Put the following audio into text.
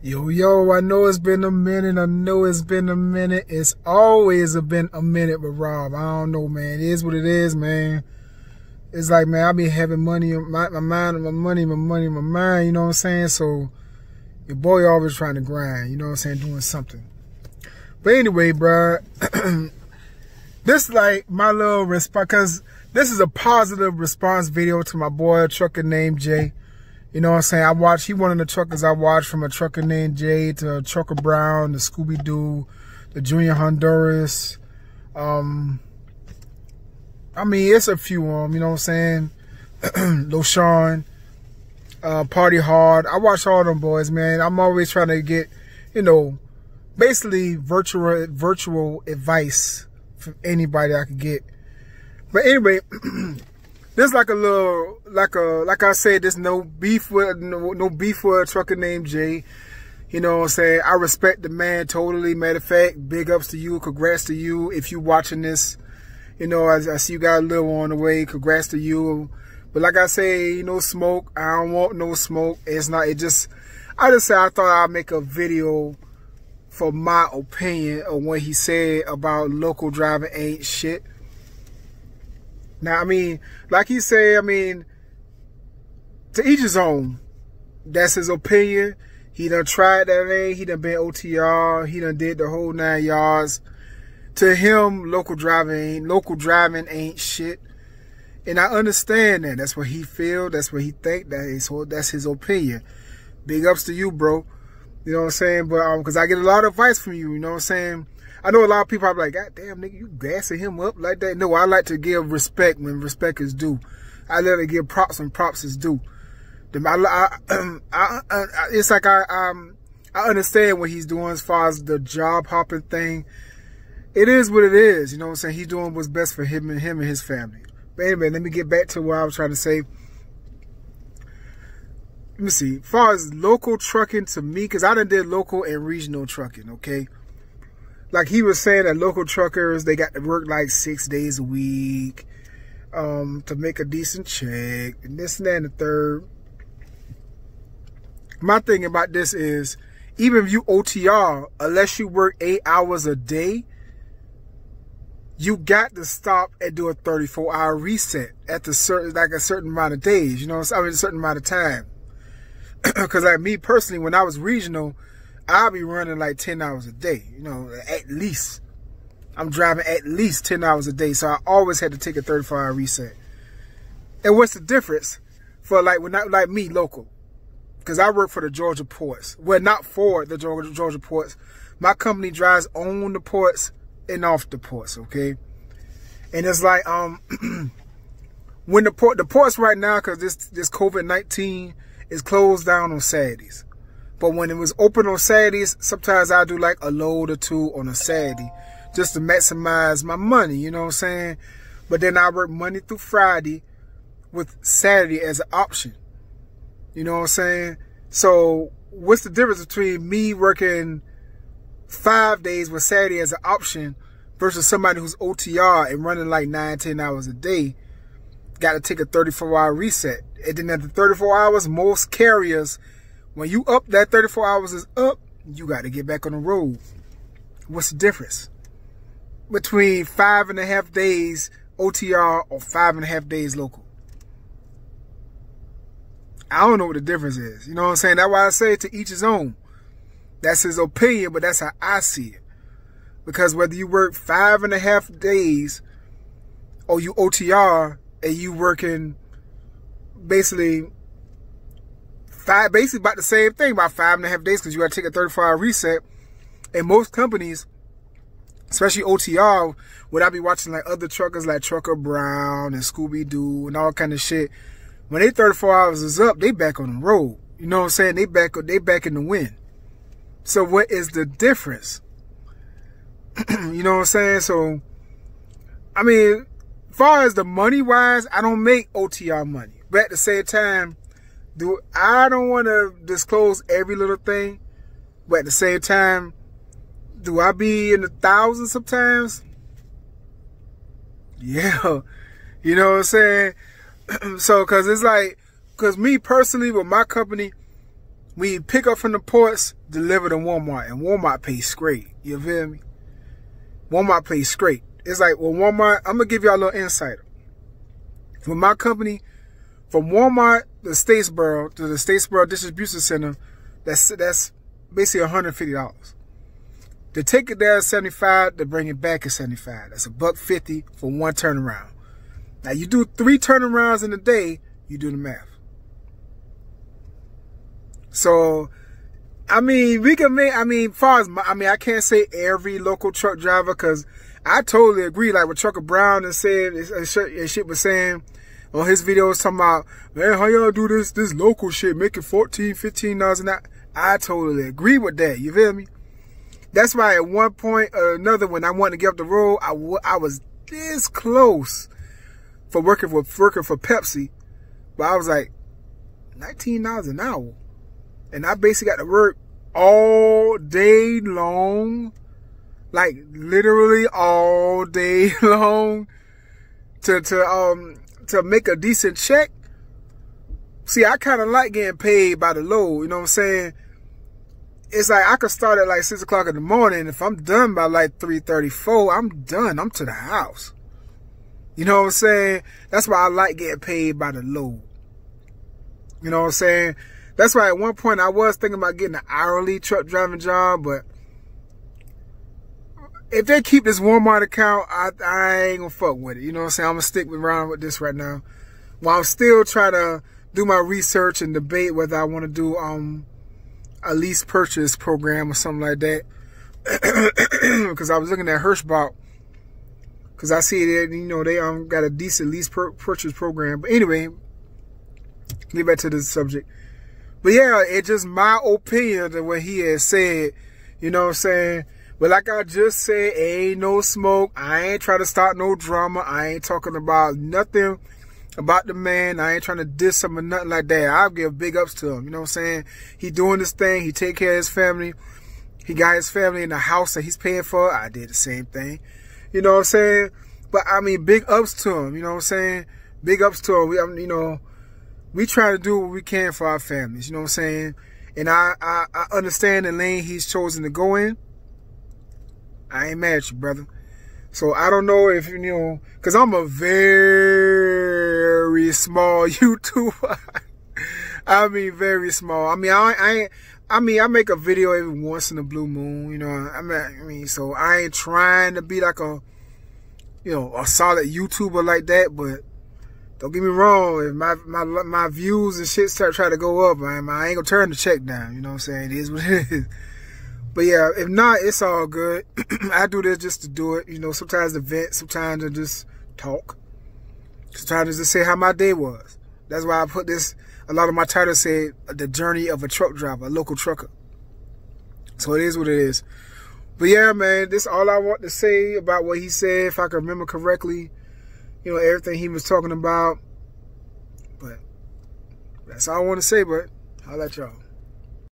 Yo, I know it's been a minute. It's always been a minute with Rob. I don't know, man. It is what it is, man. It's like, man, I be having money on my mind, my mind, you know what I'm saying? So, your boy always trying to grind, you know what I'm saying, doing something. But anyway, bruh, this like my little response, because this is a positive response video to my boy, Trucker Named Jay. You know what I'm saying? He one of the truckers I watched, from a Trucker Named Jay to Trucker Brown to Scooby-Doo to Junior Honduras. I mean, it's a few of them, you know what I'm saying? Lil Sean, Party Hard. I watch all them boys, man. I'm always trying to get, you know, basically virtual advice from anybody I could get. But anyway, there's like a little, like I said, there's no beef with a Trucker Named Jay. You know what I'm saying? I respect the man totally. Matter of fact, big ups to you. Congrats to you if you watching this. You know, I see you got a little on the way. Congrats to you. But like I say, no smoke. I don't want no smoke. I just said I thought I'd make a video for my opinion of what he said about local driving ain't shit. Now, I mean, like he said, I mean, to each his own. That's his opinion. He done tried that thing. He done been OTR. He done did the whole 9 yards. To him, local driving ain't shit. And I understand that. That's what he feel. That's what he think. That's his opinion. Big ups to you, bro. You know what I'm saying? But because I get a lot of advice from you. You know what I'm saying? I know a lot of people are like, God damn, nigga, you gassing him up like that. No, I like to give respect when respect is due. I let it give props when props is due. It's like I understand what he's doing as far as the job hopping thing. It is what it is. You know what I'm saying? He's doing what's best for him and his family. But anyway, let me get back to what I was trying to say. Let me see. As far as local trucking to me, because I done did local and regional trucking, okay? Like he was saying that local truckers, they got to work like 6 days a week to make a decent check, and this and that and the third. My thing about this is, even if you OTR, unless you work 8 hours a day, you got to stop and do a 34-hour reset at a certain amount of days, you know, I mean, a certain amount of time. Because like me personally, when I was regional, I'll be running like 10 hours a day, you know, at least. I'm driving at least 10 hours a day, so I always had to take a 34-hour reset. And what's the difference for like me, local? Because I work for the Georgia ports. Well, not for the Georgia ports. My company drives on the ports and off the ports, okay? And it's like, when the ports right now, because this COVID-19 is closed down on Saturdays. But when it was open on Saturdays, sometimes I do like a load or two on a Saturday just to maximize my money, you know what I'm saying? But then I work Monday through Friday with Saturday as an option. You know what I'm saying? So what's the difference between me working 5 days with Saturday as an option versus somebody who's OTR and running like 9-10 hours a day? Got to take a 34-hour reset. And then at the 34 hours, most carriers, when you up that 34 hours is up, you got to get back on the road. What's the difference between 5.5 days OTR or 5.5 days local? I don't know what the difference is. You know what I'm saying? That's why I say to each his own. That's his opinion, but that's how I see it. Because whether you work 5.5 days or you OTR and you working basically about the same thing, about 5.5 days, because you got to take a 34-hour reset. And most companies, especially OTR, would I be watching like other truckers like Trucker Brown and Scooby-Doo and all kind of shit. When they 34 hours is up, they back on the road. You know what I'm saying? They back in the win. So what is the difference? You know what I'm saying? So, I mean, as far as the money wise, I don't make OTR money. But at the same time, I don't want to disclose every little thing. But at the same time, do I be in the thousands sometimes? Yeah. You know what I'm saying? So, because it's like, because me personally with my company, We pick up from the ports, deliver to Walmart, and Walmart pays straight. You feel me? Walmart pays straight. It's like, well, Walmart, I'm going to give y'all a little insight. With my company, from Walmart to Statesboro to the Statesboro Distribution Center, that's basically $150. To take it there is $75, to bring it back is $75. That's $150 for one turnaround. Now, you do 3 turnarounds in a day, you do the math. So, I mean, we can make, I can't say every local truck driver, because I totally agree. Like what Trucker Brown and said, and shit was saying on his videos, talking about, man, how y'all do this local shit, making $14, $15 an hour. I totally agree with that. You feel me? That's why at one point or another, when I wanted to get up the road, I was this close for working for Pepsi, but I was like, $19 an hour. And I basically got to work all day long, like literally all day long, to make a decent check. See, I kind of like getting paid by the load. You know what I'm saying? It's like I could start at like 6 o'clock in the morning. If I'm done by like 3:34, I'm done. I'm to the house. You know what I'm saying? That's why I like getting paid by the load. You know what I'm saying? That's why at one point I was thinking about getting an hourly truck driving job, but if they keep this Walmart account, I ain't gonna fuck with it. You know what I'm saying? I'm gonna stick around with this right now, while I'm still trying to do my research and debate whether I want to do a lease purchase program or something like that. Because I was looking at Hirschbach, because I see that, you know, they got a decent lease purchase program. But anyway, get back to this subject. But yeah, it's just my opinion of what he has said. You know what I'm saying? But like I just said, ain't no smoke. I ain't trying to start no drama. I ain't talking about nothing about the man. I ain't trying to diss him or nothing like that. I'll give big ups to him. You know what I'm saying? He doing this thing. He take care of his family. He got his family in the house that he's paying for. I did the same thing. You know what I'm saying? But I mean, big ups to him. You know what I'm saying? Big ups to him. You know, we try to do what we can for our families. You know what I'm saying? And I understand the lane he's chosen to go in. I ain't mad at you, brother. So I don't know if, you know, because I'm a very small YouTuber. I mean, very small. I mean, I make a video every once in a blue moon, you know. I mean, so I ain't trying to be like a, you know, a solid YouTuber like that. But don't get me wrong, if my views and shit try to go up, I ain't gonna turn the check down. You know what I'm saying? It is what it is. But yeah, if not, it's all good. I do this just to do it. You know, sometimes to vent, sometimes to just talk. Sometimes to just say how my day was. That's why I put this, a lot of my titles say the journey of a truck driver, a local trucker. So it is what it is. But yeah, man, this is all I want to say about what he said, if I can remember correctly. You know, everything he was talking about. But that's all I want to say, but I'll let y'all.